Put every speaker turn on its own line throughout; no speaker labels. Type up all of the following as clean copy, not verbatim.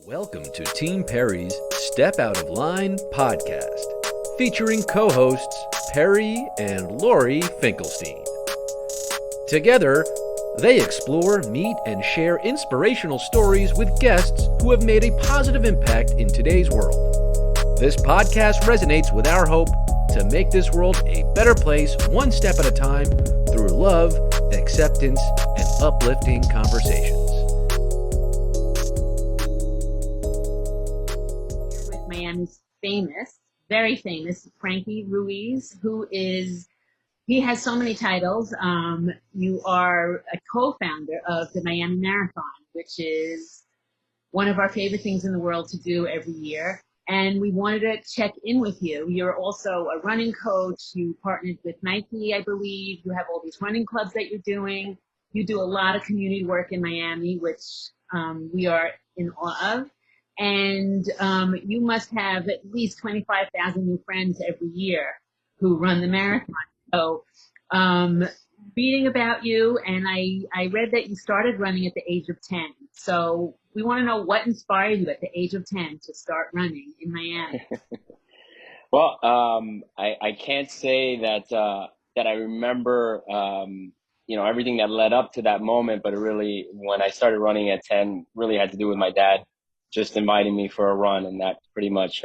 Welcome to Team Peri's Step Out of Line podcast, featuring co-hosts Peri and Lori Finkelstein. Together, they explore, meet, and share inspirational stories with guests who have made a positive impact in today's world. This podcast resonates with our hope to make this world a better place one step at a time through love, acceptance, and uplifting conversations.
Miami's famous, very famous Frankie Ruiz, he has so many titles. You are a co-founder of the Miami Marathon, which is one of our favorite things in the world to do every year. And we wanted to check in with you. You're also a running coach. You partnered with Nike, I believe. You have all these running clubs that you're doing. You do a lot of community work in Miami, which we are in awe of. And you must have at least 25,000 new friends every year who run the marathon. So reading about you, and I read that you started running at the age of 10. So we want to know what inspired you at the age of 10 to start running in Miami.
Well, I can't say that I remember, everything that led up to that moment, but it really, when I started running at 10, really had to do with my dad just inviting me for a run, and that pretty much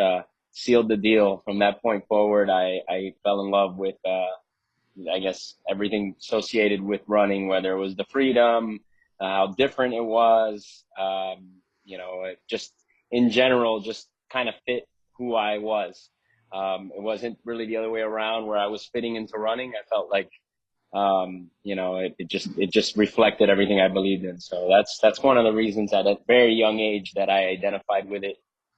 sealed the deal. From that point forward, I fell in love with, I guess, everything associated with running, whether it was the freedom, how different it was, it just in general, just kind of fit who I was. It wasn't really the other way around where I was fitting into running. I felt like, it just reflected everything I believed in. So that's one of the reasons at a very young age that I identified with it,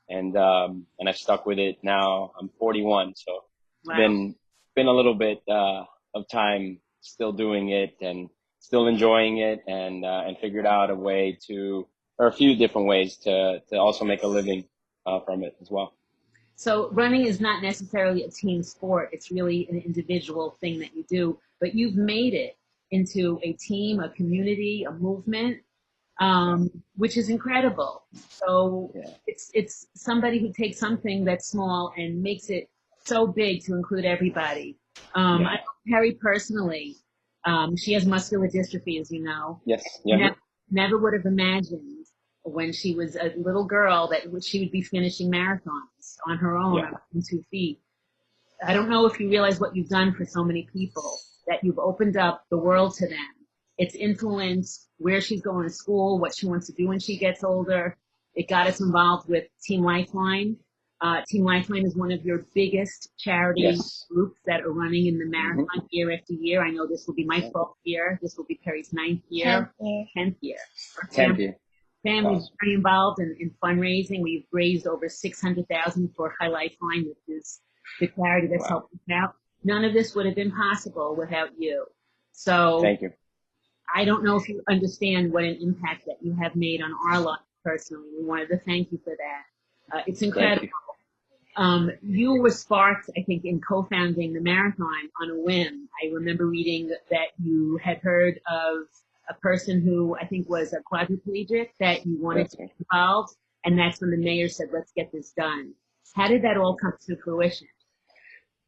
and I've stuck with it now. I'm 41, so
Wow.
it's been a little bit of time still doing it and still enjoying it, and figured out a few different ways to also make a living from it as well.
So running is not necessarily a team sport. It's really an individual thing that you do, but you've made it into a team, a community, a movement, which is incredible. So
Yeah.
it's somebody who takes something that's small and makes it so big to include everybody. I know Peri personally, she has muscular dystrophy, as you know.
Yes. Yeah.
Never would have imagined when she was a little girl that she would be finishing marathons on her own on 2 feet. I don't know if you realize what you've done for so many people, that you've opened up the world to them. It's influenced where she's going to school, what she wants to do when she gets older. It got us involved with Team Lifeline. Team Lifeline is one of your biggest charity groups that are running in the marathon year after year. I know this will be my 12th year. This will be Peri's 9th year. 10th year.
10th year.
Family's very involved in fundraising. We've raised over $600,000 for High Lifeline, which is the charity that's helping us out. None of this would have been possible without you. So
thank you.
I don't know if you understand what an impact that you have made on our life personally. We wanted to thank you for that. It's incredible. You were sparked, I think, in co-founding the marathon on a whim. I remember reading that you had heard of a person who I think was a quadriplegic that you wanted to get involved, and that's when the mayor said, "Let's get this done." How did that all come to fruition?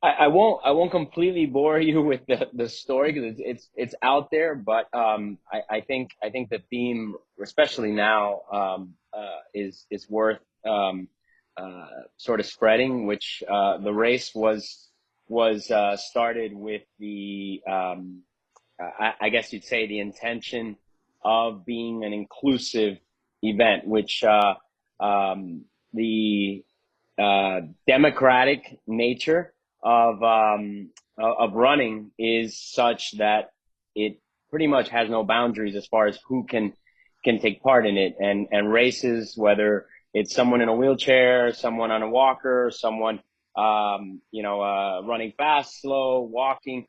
I won't completely bore you with the story because it's out there, but I think the theme, especially now, is worth sort of spreading. Which the race was started with the I guess you'd say the intention of being an inclusive event, which the democratic nature of running is such that it pretty much has no boundaries as far as who can take part in it, and races, whether it's someone in a wheelchair, someone on a walker, someone running fast, slow, walking.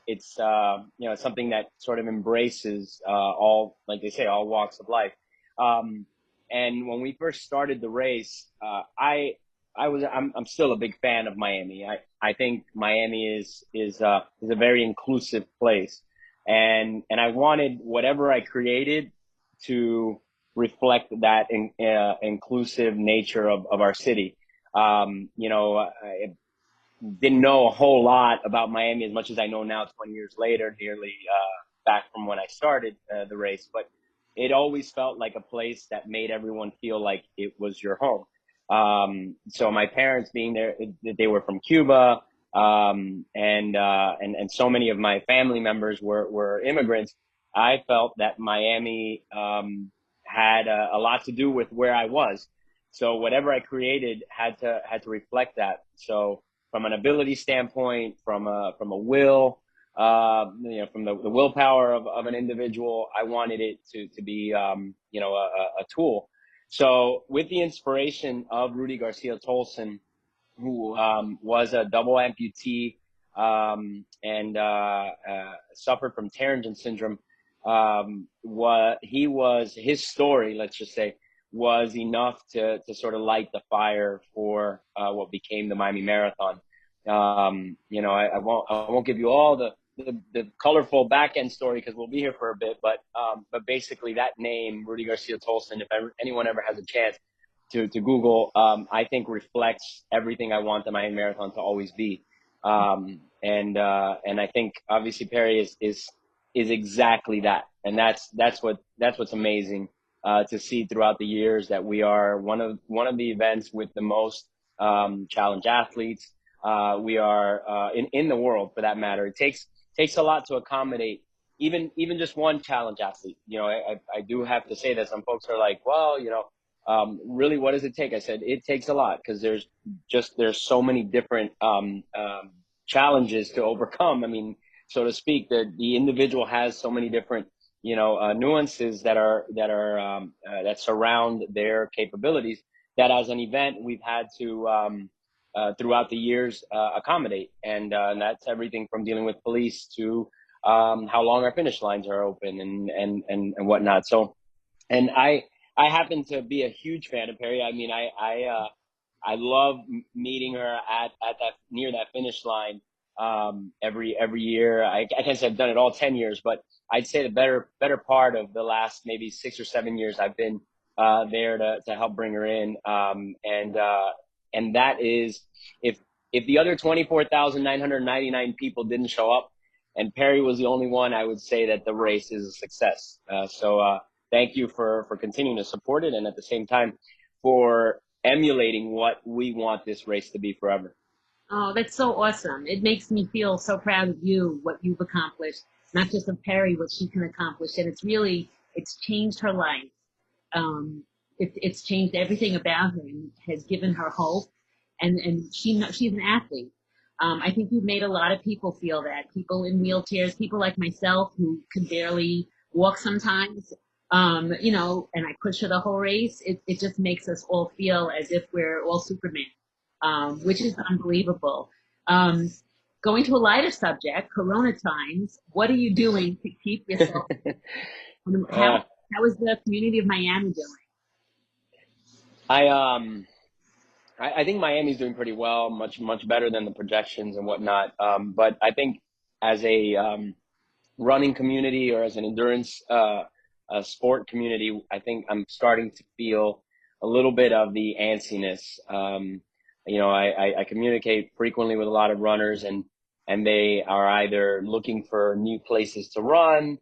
It's something that sort of embraces all, like they say, all walks of life. And when we first started the race, I'm still a big fan of Miami. I think Miami is a very inclusive place, and I wanted whatever I created to reflect that inclusive nature of our city. I didn't know a whole lot about Miami as much as I know now 20 years later, nearly back from when I started the race. But it always felt like a place that made everyone feel like it was your home. So my parents being there, they were from Cuba, and so many of my family members were immigrants. I felt that Miami had a lot to do with where I was. So whatever I created had to reflect that. So from an ability standpoint, from a will, from the willpower of an individual, I wanted it to be, a tool. So with the inspiration of Rudy Garcia Tolson, who was a double amputee and suffered from Tarrington syndrome, his story, let's just say, was enough to sort of light the fire for what became the Miami Marathon. I won't give you all the colorful back end story because we'll be here for a bit, but basically that name, Rudy Garcia Tolson, if anyone ever has a chance to Google, I think reflects everything I want the Miami Marathon to always be. And I think obviously Peri is exactly that. And that's what's amazing to see throughout the years, that we are one of the events with the most challenge athletes. We are in the world, for that matter. It takes a lot to accommodate even just one challenge athlete. I do have to say that some folks are like, well, really, what does it take? I said, it takes a lot, because there's so many different challenges to overcome. I mean, so to speak, the individual has so many different, nuances that surround their capabilities, that as an event we've had to throughout the years accommodate, and that's everything from dealing with police to how long our finish lines are open and whatnot. So, and I happen to be a huge fan of Peri. I mean, I love meeting her at that, near that finish line every year. I can't say I've done it all 10 years, but I'd say the better part of the last maybe 6 or 7 years I've been there to help bring her in. And that is, if the other 24,999 people didn't show up and Peri was the only one, I would say that the race is a success. So thank you for continuing to support it, and at the same time for emulating what we want this race to be forever.
Oh, that's so awesome. It makes me feel so proud of you, what you've accomplished, not just of Peri, what she can accomplish. And it's changed her life. It's changed everything about her and has given her hope. And she's an athlete. I think you've made a lot of people feel that. People in wheelchairs, people like myself who can barely walk sometimes, and I push her the whole race. It just makes us all feel as if we're all Superman, which is unbelievable. Going to a lighter subject, Corona times, what are you doing to keep yourself? How is the community of Miami doing?
I think Miami's doing pretty well, much better than the projections and whatnot. But I think as a running community, or as an endurance a sport community, I think I'm starting to feel a little bit of the antsiness. I communicate frequently with a lot of runners, and they are either looking for new places to run,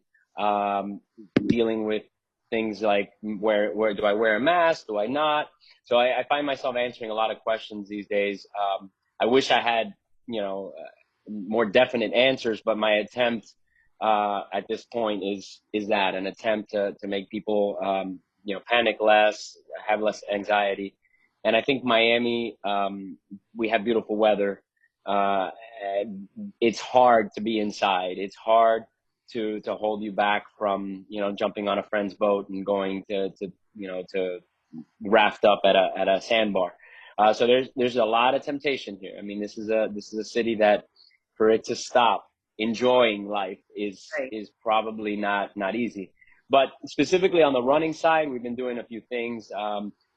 dealing with things like where do I wear a mask? Do I not? So I find myself answering a lot of questions these days. I wish I had, more definite answers, but my attempt at this point is that an attempt to make people, panic less, have less anxiety. And I think Miami, we have beautiful weather. It's hard to be inside. It's hard to hold you back from, jumping on a friend's boat and going to raft up at a sandbar. So there's a lot of temptation here. I mean, this is a city that, for it to stop enjoying life is probably not easy. But specifically on the running side, we've been doing a few things.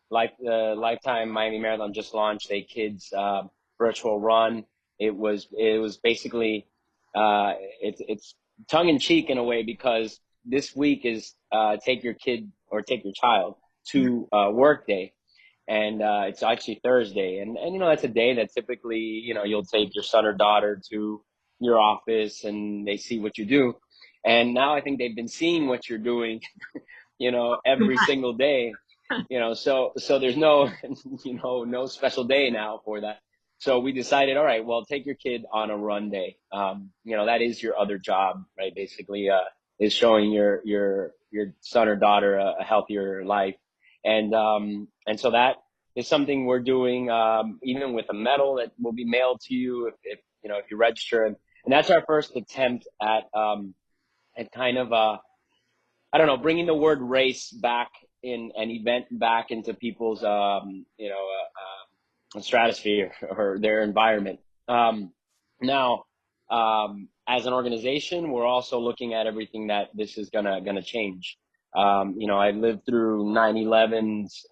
Lifetime Miami Marathon just launched a kids virtual run. It was basically it's tongue in cheek in a way, because this week is take your kid or take your child to work day. And it's actually Thursday. And, that's a day that typically, you'll take your son or daughter to your office and they see what you do. And now I think they've been seeing what you're doing, every single day, so there's no, no special day now for that. So we decided, all right, well, take your kid on a run day. That is your other job, right? Basically, is showing your son or daughter a healthier life. And so that is something we're doing, even with a medal that will be mailed to you if you register. And that's our first attempt at kind of, I don't know, bringing the word race back in an event back into people's, stratosphere or their environment. Now, as an organization, we're also looking at everything that this is gonna change. I lived through 9/11's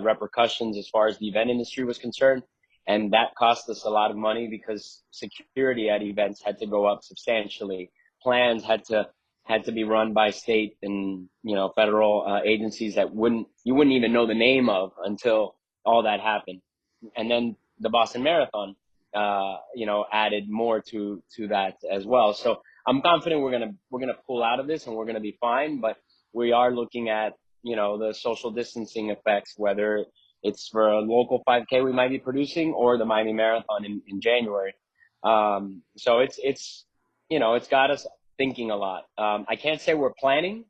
repercussions as far as the event industry was concerned, and that cost us a lot of money because security at events had to go up substantially. Plans had to be run by state and federal agencies that you wouldn't even know the name of until all that happened. And then the Boston Marathon added more to that as well. So I'm confident we're gonna pull out of this and we're gonna be fine, but we are looking at the social distancing effects, whether it's for a local 5K we might be producing or the Miami Marathon in January. So it's got us thinking a lot. I can't say we're planning,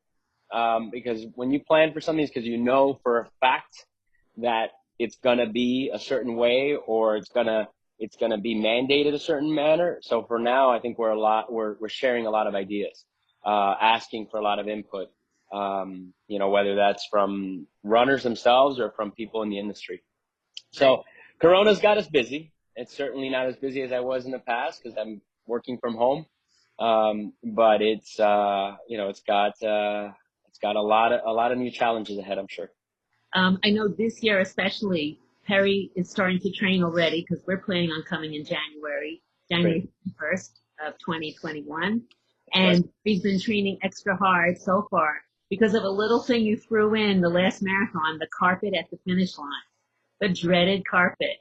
because when you plan for something, it's because for a fact that it's gonna be a certain way or it's gonna be mandated a certain manner. So for now, I think we're sharing a lot of ideas, asking for a lot of input, whether that's from runners themselves or from people in the industry. So Corona's got us busy. It's certainly not as busy as I was in the past because I'm working from home. But it's got a lot of new challenges ahead, I'm sure.
I know this year especially, Peri is starting to train already because we're planning on coming in January 1st of 2021. And we've been training extra hard so far because of a little thing you threw in the last marathon, the carpet at the finish line, the dreaded carpet.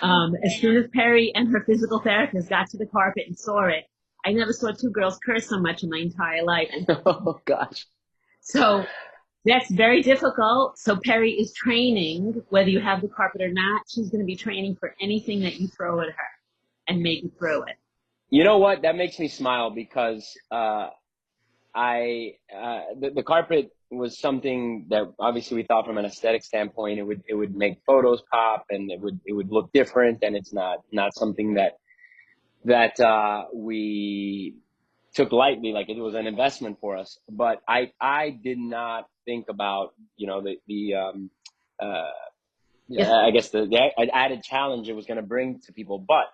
As soon as Peri and her physical therapist got to the carpet and saw it, I never saw two girls curse so much in my entire life.
Oh, gosh.
So that's very difficult. So Peri is training, whether you have the carpet or not. She's going to be training for anything that you throw at her and make it through it.
You know what? That makes me smile because the carpet was something that obviously we thought from an aesthetic standpoint it would make photos pop and it would look different, and it's not something that we took lightly, like it was an investment for us. But I did not think about I guess the added challenge it was going to bring to people. But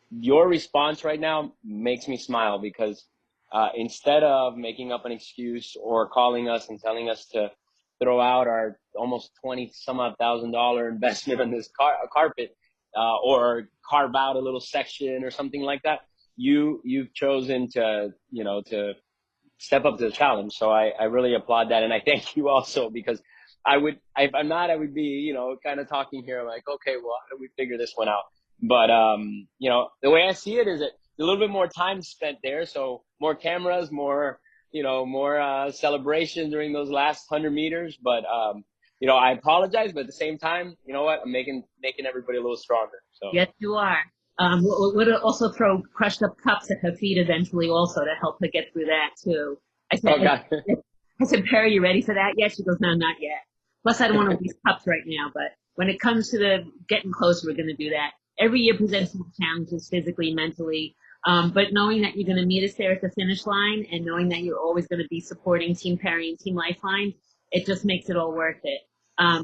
your response right now makes me smile because instead of making up an excuse or calling us and telling us to throw out our almost $20,000 investment on this carpet, or carve out a little section or something like that, you've chosen to step up to the challenge. So I really applaud that, and I thank you also because if I'm not, I would be kind of talking here like, okay, well, how do we figure this one out? But the way I see it is that a little bit more time spent there, so more cameras, more celebration during those last 100 meters. But I apologize, but at the same time, you know what? I'm making everybody a little stronger. So
yes, you are. We'll also throw crushed up cups at her feet eventually, also to help her get through that too. I said, Peri, you ready for that yet? She goes, no, not yet. Plus, I don't want to waste cups right now, but when it comes to the getting closer, we're going to do that. Every year presents some challenges physically, mentally, but knowing that you're going to meet us there at the finish line and knowing that you're always going to be supporting Team Peri and Team Lifeline, it just makes it all worth it.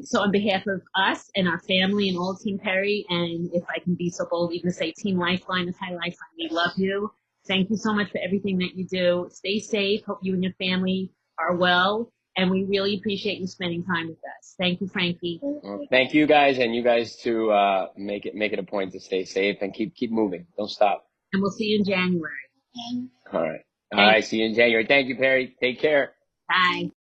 So on behalf of us and our family and all Team Peri, and if I can be so bold even to say Team Lifeline and High Lifeline, we love you. Thank you so much for everything that you do. Stay safe. Hope you and your family are well. And we really appreciate you spending time with us. Thank you, Frankie.
Well, thank you guys, and you guys to make it a point to stay safe and keep moving. Don't stop.
And we'll see you in January.
All right. See you in January. Thank you, Peri. Take care.
Bye.